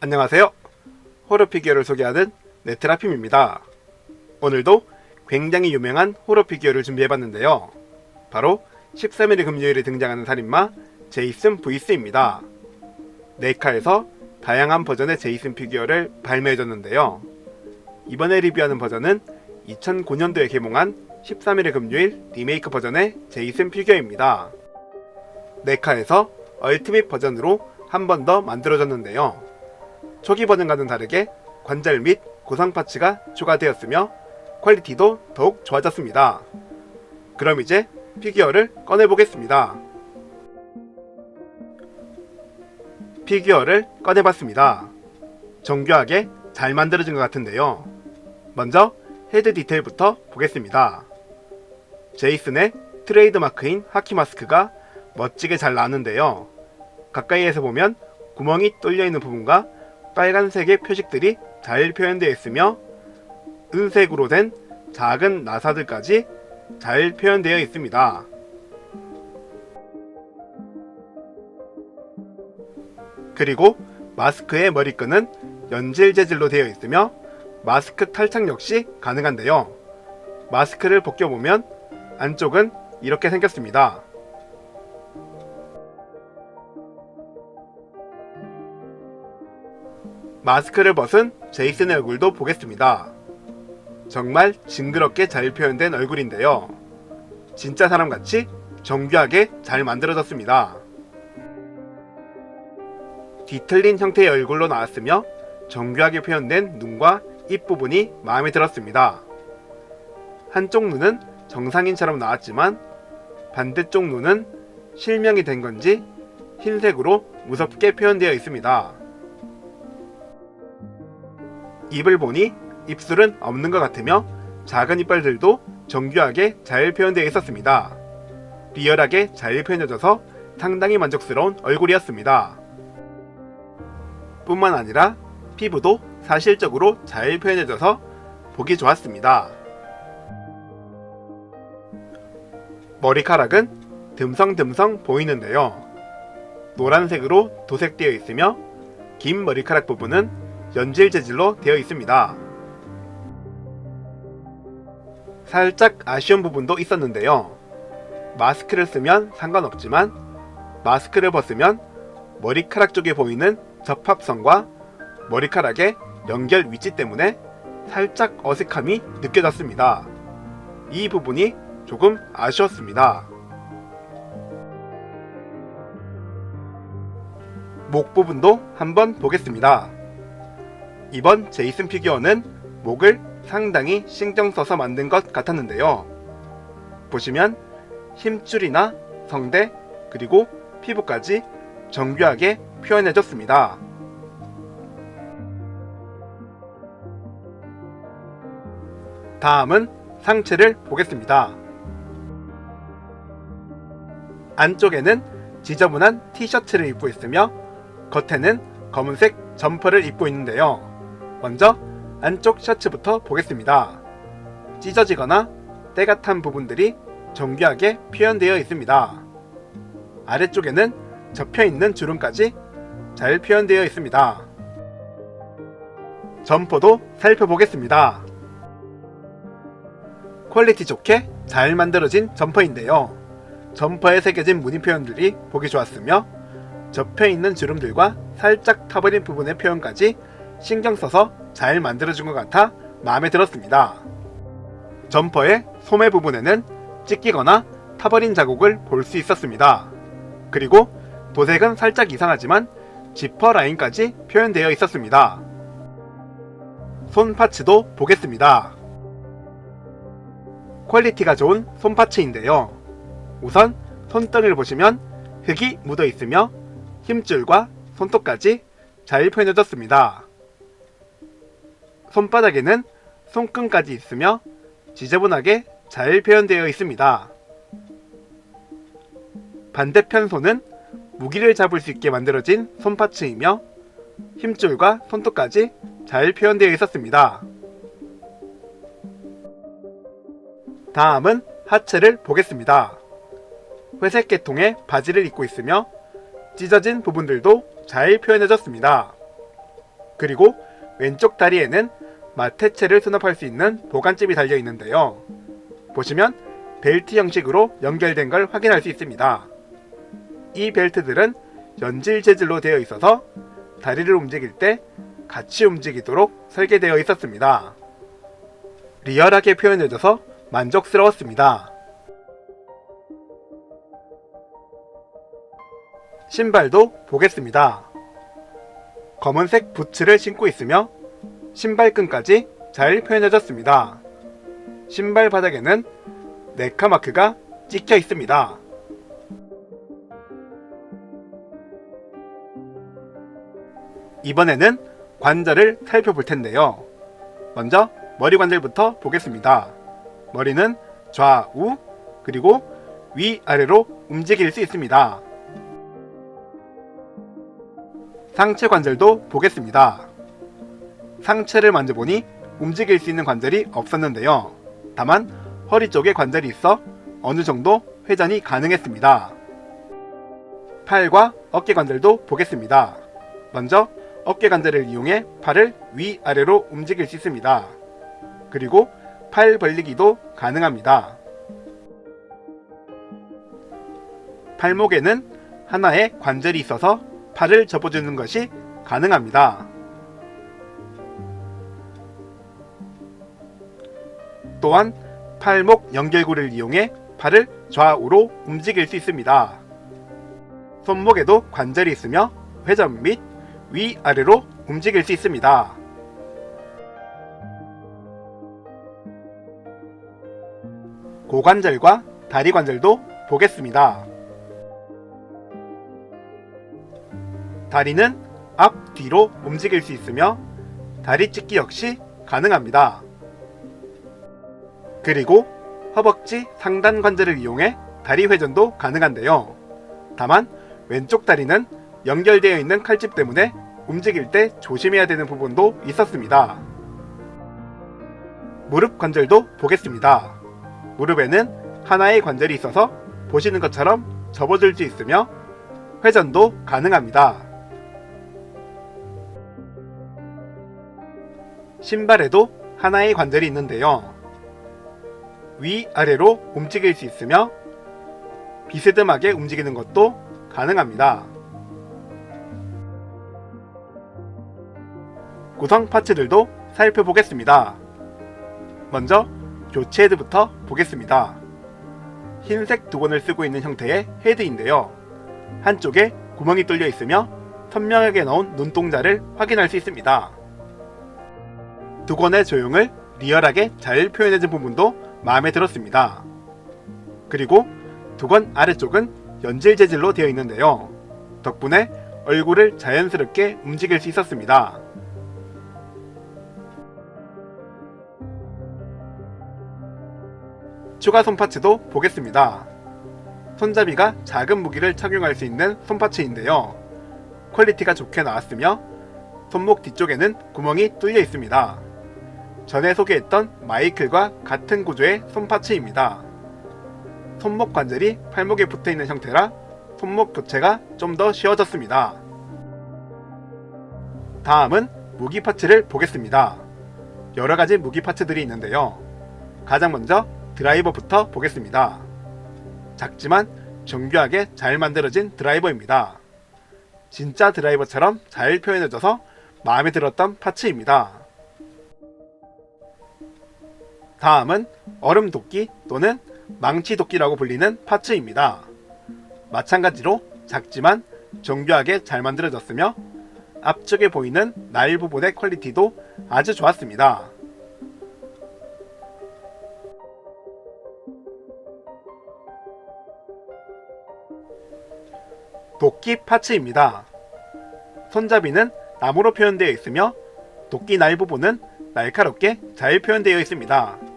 안녕하세요. 호러 피규어를 소개하는 네트라핌입니다. 오늘도 굉장히 유명한 호러 피규어를 준비해봤는데요. 바로 13일 금요일에 등장하는 살인마 제이슨 브이스입니다. 네카에서 다양한 버전의 제이슨 피규어를 발매해줬는데요. 이번에 리뷰하는 버전은 2009년도에 개봉한 13일의 금요일 리메이크 버전의 제이슨 피규어입니다. 네카에서 얼티밋 버전으로 한 번 더 만들어졌는데요. 초기 버전과는 다르게 관절 및 고상 파츠가 추가되었으며 퀄리티도 더욱 좋아졌습니다. 그럼 이제 피규어를 꺼내보겠습니다. 피규어를 꺼내봤습니다. 정교하게 잘 만들어진 것 같은데요. 먼저 헤드 디테일부터 보겠습니다. 제이슨의 트레이드 마크인 하키 마스크가 멋지게 잘 나왔는데요. 가까이에서 보면 구멍이 뚫려있는 부분과 빨간색의 표식들이 잘 표현되어 있으며 은색으로 된 작은 나사들까지 잘 표현되어 있습니다. 그리고 마스크의 머리끈은 연질 재질로 되어 있으며 마스크 탈착 역시 가능한데요. 마스크를 벗겨보면 안쪽은 이렇게 생겼습니다. 마스크를 벗은 제이슨의 얼굴도 보겠습니다. 정말 징그럽게 잘 표현된 얼굴인데요. 진짜 사람같이 정교하게 잘 만들어졌습니다. 뒤틀린 형태의 얼굴로 나왔으며 정교하게 표현된 눈과 입 부분이 마음에 들었습니다. 한쪽 눈은 정상인처럼 나왔지만 반대쪽 눈은 실명이 된 건지 흰색으로 무섭게 표현되어 있습니다. 입을 보니 입술은 없는 것 같으며 작은 이빨들도 정교하게 잘 표현되어 있었습니다. 리얼하게 잘 표현해져서 상당히 만족스러운 얼굴이었습니다. 뿐만 아니라 피부도 사실적으로 잘 표현해져서 보기 좋았습니다. 머리카락은 듬성듬성 보이는데요. 노란색으로 도색되어 있으며 긴 머리카락 부분은 연질 재질로 되어 있습니다. 살짝 아쉬운 부분도 있었는데요. 마스크를 쓰면 상관없지만 마스크를 벗으면 머리카락 쪽에 보이는 접합선과 머리카락의 연결 위치 때문에 살짝 어색함이 느껴졌습니다. 이 부분이 조금 아쉬웠습니다. 목 부분도 한번 보겠습니다. 이번 제이슨 피규어는 목을 상당히 신경 써서 만든 것 같았는데요. 보시면 힘줄이나 성대 그리고 피부까지 정교하게 표현해줬습니다. 다음은 상체를 보겠습니다. 안쪽에는 지저분한 티셔츠를 입고 있으며 겉에는 검은색 점퍼를 입고 있는데요. 먼저 안쪽 셔츠부터 보겠습니다. 찢어지거나 때가 탄 부분들이 정교하게 표현되어 있습니다. 아래쪽에는 접혀있는 주름까지 잘 표현되어 있습니다. 점퍼도 살펴보겠습니다. 퀄리티 좋게 잘 만들어진 점퍼인데요. 점퍼에 새겨진 무늬 표현들이 보기 좋았으며 접혀있는 주름들과 살짝 타버린 부분의 표현까지 신경 써서 잘 만들어준 것 같아 마음에 들었습니다. 점퍼의 소매 부분에는 찢기거나 타버린 자국을 볼 수 있었습니다. 그리고 도색은 살짝 이상하지만 지퍼 라인까지 표현되어 있었습니다. 손 파츠도 보겠습니다. 퀄리티가 좋은 손 파츠인데요. 우선 손등을 보시면 흙이 묻어 있으며 힘줄과 손톱까지 잘 표현해졌습니다. 손바닥에는 손끈까지 있으며 지저분하게 잘 표현되어 있습니다. 반대편 손은 무기를 잡을 수 있게 만들어진 손파츠이며 힘줄과 손톱까지 잘 표현되어 있었습니다. 다음은 하체를 보겠습니다. 회색 계통의 바지를 입고 있으며 찢어진 부분들도 잘 표현해졌습니다. 그리고 왼쪽 다리에는 마테체를 수납할 수 있는 보관집이 달려 있는데요. 보시면 벨트 형식으로 연결된 걸 확인할 수 있습니다. 이 벨트들은 연질 재질로 되어 있어서 다리를 움직일 때 같이 움직이도록 설계되어 있었습니다. 리얼하게 표현해줘서 만족스러웠습니다. 신발도 보겠습니다. 검은색 부츠를 신고 있으며 신발끈까지 잘 표현해졌습니다. 신발 바닥에는 네카 마크가 찍혀 있습니다. 이번에는 관절을 살펴볼 텐데요. 먼저 머리 관절부터 보겠습니다. 머리는 좌우 그리고 위아래로 움직일 수 있습니다. 상체 관절도 보겠습니다. 상체를 만져보니 움직일 수 있는 관절이 없었는데요. 다만 허리 쪽에 관절이 있어 어느 정도 회전이 가능했습니다. 팔과 어깨 관절도 보겠습니다. 먼저 어깨 관절을 이용해 팔을 위아래로 움직일 수 있습니다. 그리고 팔 벌리기도 가능합니다. 팔목에는 하나의 관절이 있어서 팔을 접어주는 것이 가능합니다. 또한 팔목 연결고리를 이용해 팔을 좌우로 움직일 수 있습니다. 손목에도 관절이 있으며 회전 및 위아래로 움직일 수 있습니다. 고관절과 다리 관절도 보겠습니다. 다리는 앞, 뒤로 움직일 수 있으며 다리 찢기 역시 가능합니다. 그리고 허벅지 상단 관절을 이용해 다리 회전도 가능한데요. 다만 왼쪽 다리는 연결되어 있는 칼집 때문에 움직일 때 조심해야 되는 부분도 있었습니다. 무릎 관절도 보겠습니다. 무릎에는 하나의 관절이 있어서 보시는 것처럼 접어줄 수 있으며 회전도 가능합니다. 신발에도 하나의 관절이 있는데요. 위아래로 움직일 수 있으며 비스듬하게 움직이는 것도 가능합니다. 구성 파츠들도 살펴보겠습니다. 먼저 교체 헤드부터 보겠습니다. 흰색 두건을 쓰고 있는 형태의 헤드인데요. 한쪽에 구멍이 뚫려 있으며 선명하게 넣은 눈동자를 확인할 수 있습니다. 두건의 조형을 리얼하게 잘 표현해준 부분도 마음에 들었습니다. 그리고 두건 아래쪽은 연질 재질로 되어 있는데요. 덕분에 얼굴을 자연스럽게 움직일 수 있었습니다. 추가 손파츠도 보겠습니다. 손잡이가 작은 무기를 착용할 수 있는 손파츠인데요. 퀄리티가 좋게 나왔으며 손목 뒤쪽에는 구멍이 뚫려 있습니다. 전에 소개했던 마이클과 같은 구조의 손파츠입니다. 손목 관절이 팔목에 붙어있는 형태라 손목 교체가 좀 더 쉬워졌습니다. 다음은 무기 파츠를 보겠습니다. 여러가지 무기 파츠들이 있는데요. 가장 먼저 드라이버부터 보겠습니다. 작지만 정교하게 잘 만들어진 드라이버입니다. 진짜 드라이버처럼 잘 표현해줘서 마음에 들었던 파츠입니다. 다음은 얼음 도끼 또는 망치 도끼라고 불리는 파츠입니다. 마찬가지로 작지만 정교하게 잘 만들어졌으며 앞쪽에 보이는 날 부분의 퀄리티도 아주 좋았습니다. 도끼 파츠입니다. 손잡이는 나무로 표현되어 있으며 도끼 날 부분은 날카롭게 잘 표현되어 있습니다.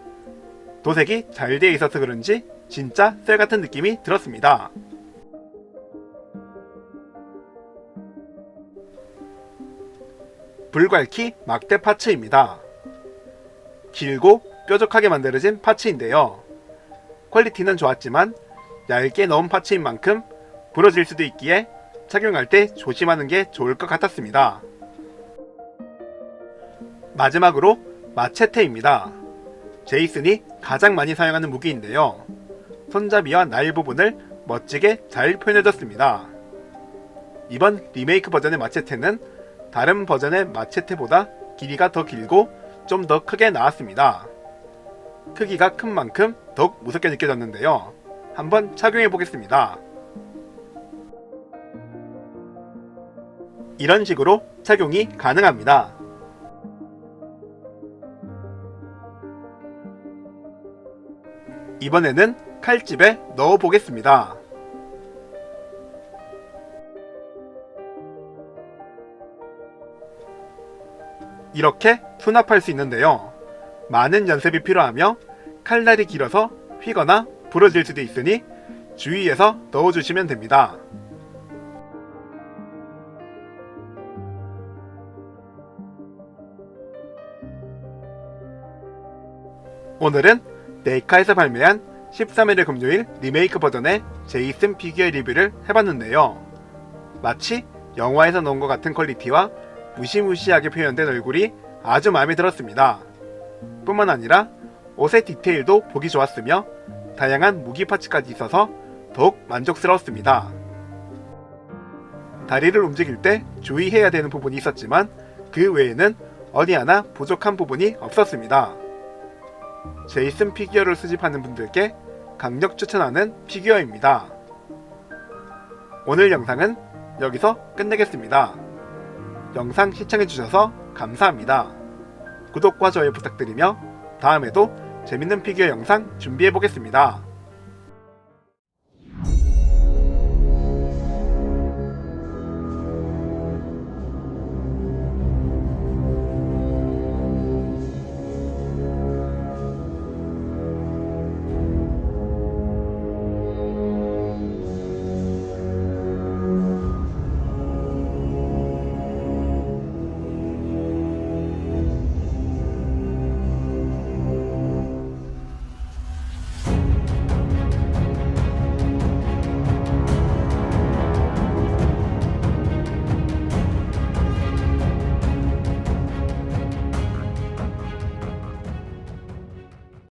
도색이 잘 되어 있어서 그런지 진짜 쇠 같은 느낌이 들었습니다. 불괄키 막대 파츠입니다. 길고 뾰족하게 만들어진 파츠인데요. 퀄리티는 좋았지만 얇게 넣은 파츠인 만큼 부러질 수도 있기에 착용할 때 조심하는 게 좋을 것 같았습니다. 마지막으로 마체테입니다. 제이슨이 가장 많이 사용하는 무기인데요. 손잡이와 날 부분을 멋지게 잘 표현해줬습니다. 이번 리메이크 버전의 마체테는 다른 버전의 마체테보다 길이가 더 길고 좀 더 크게 나왔습니다. 크기가 큰 만큼 더욱 무섭게 느껴졌는데요. 한번 착용해 보겠습니다. 이런 식으로 착용이 가능합니다. 이번에는 칼집에 넣어 보겠습니다. 이렇게 수납할 수 있는데요. 많은 연습이 필요하며 칼날이 길어서 휘거나 부러질 수도 있으니 주의해서 넣어주시면 됩니다. 오늘은 네이카에서 발매한 13일의 금요일 리메이크 버전의 제이슨 피규어 리뷰를 해봤는데요. 마치 영화에서 나온 것 같은 퀄리티와 무시무시하게 표현된 얼굴이 아주 마음에 들었습니다. 뿐만 아니라 옷의 디테일도 보기 좋았으며 다양한 무기 파츠까지 있어서 더욱 만족스러웠습니다. 다리를 움직일 때 주의해야 되는 부분이 있었지만 그 외에는 어디 하나 부족한 부분이 없었습니다. 제이슨 피규어를 수집하는 분들께 강력 추천하는 피규어입니다. 오늘 영상은 여기서 끝내겠습니다. 영상 시청해주셔서 감사합니다. 구독과 좋아요 부탁드리며 다음에도 재밌는 피규어 영상 준비해보겠습니다.